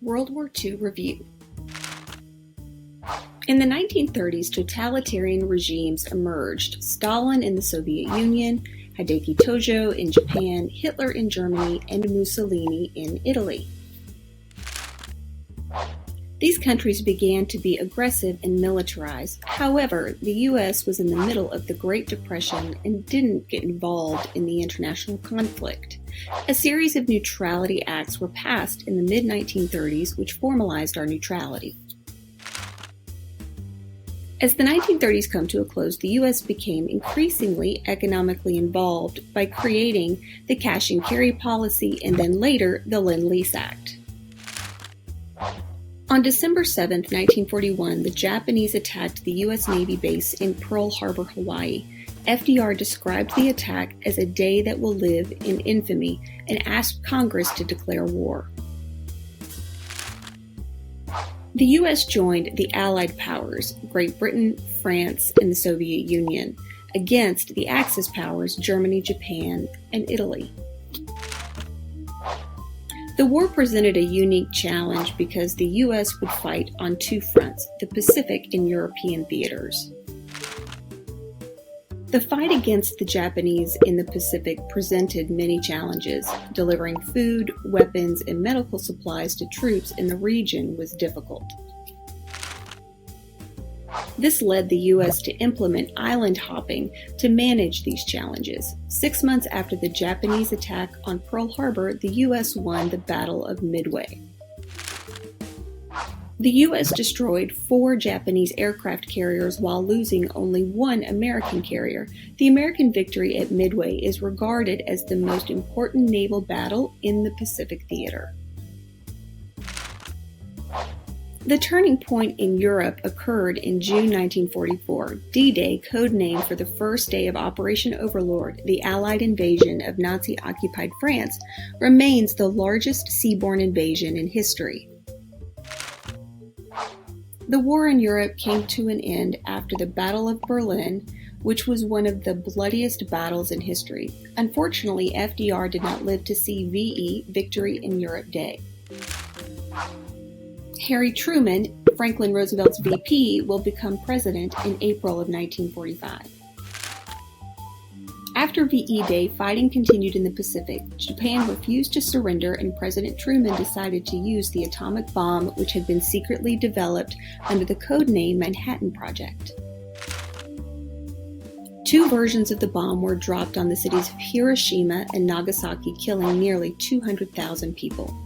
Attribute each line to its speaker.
Speaker 1: World War II Review. In the 1930s, totalitarian regimes emerged: Stalin in the Soviet Union, Hideki Tojo in Japan, Hitler in Germany, and Mussolini in Italy. These countries began to be aggressive and militarized. However, the U.S. was in the middle of the Great Depression and didn't get involved in the international conflict. A series of neutrality acts were passed in the mid-1930s which formalized our neutrality. As the 1930s come to a close, the U.S. became increasingly economically involved by creating the cash and carry policy and then later the Lease Act. On December 7, 1941, the Japanese attacked the U.S. Navy base in Pearl Harbor, Hawaii. FDR described the attack as a day that will live in infamy and asked Congress to declare war. The U.S. joined the Allied powers, Great Britain, France, and the Soviet Union, against the Axis powers, Germany, Japan, and Italy. The war presented a unique challenge because the U.S. would fight on two fronts, the Pacific and European theaters. The fight against the Japanese in the Pacific presented many challenges. Delivering food, weapons, and medical supplies to troops in the region was difficult. This led the U.S. to implement island hopping to manage these challenges. 6 months after the Japanese attack on Pearl Harbor, the U.S. won the Battle of Midway. The U.S. destroyed 4 Japanese aircraft carriers while losing only 1 American carrier. The American victory at Midway is regarded as the most important naval battle in the Pacific theater. The turning point in Europe occurred in June 1944. D-Day, code name for the first day of Operation Overlord, the Allied invasion of Nazi-occupied France, remains the largest seaborne invasion in history. The war in Europe came to an end after the Battle of Berlin, which was one of the bloodiest battles in history. Unfortunately, FDR did not live to see VE, Victory in Europe Day. Harry Truman, Franklin Roosevelt's VP, will become president in April of 1945. After VE Day, fighting continued in the Pacific. Japan refused to surrender, and President Truman decided to use the atomic bomb, which had been secretly developed under the code name Manhattan Project. 2 versions of the bomb were dropped on the cities of Hiroshima and Nagasaki, killing nearly 200,000 people.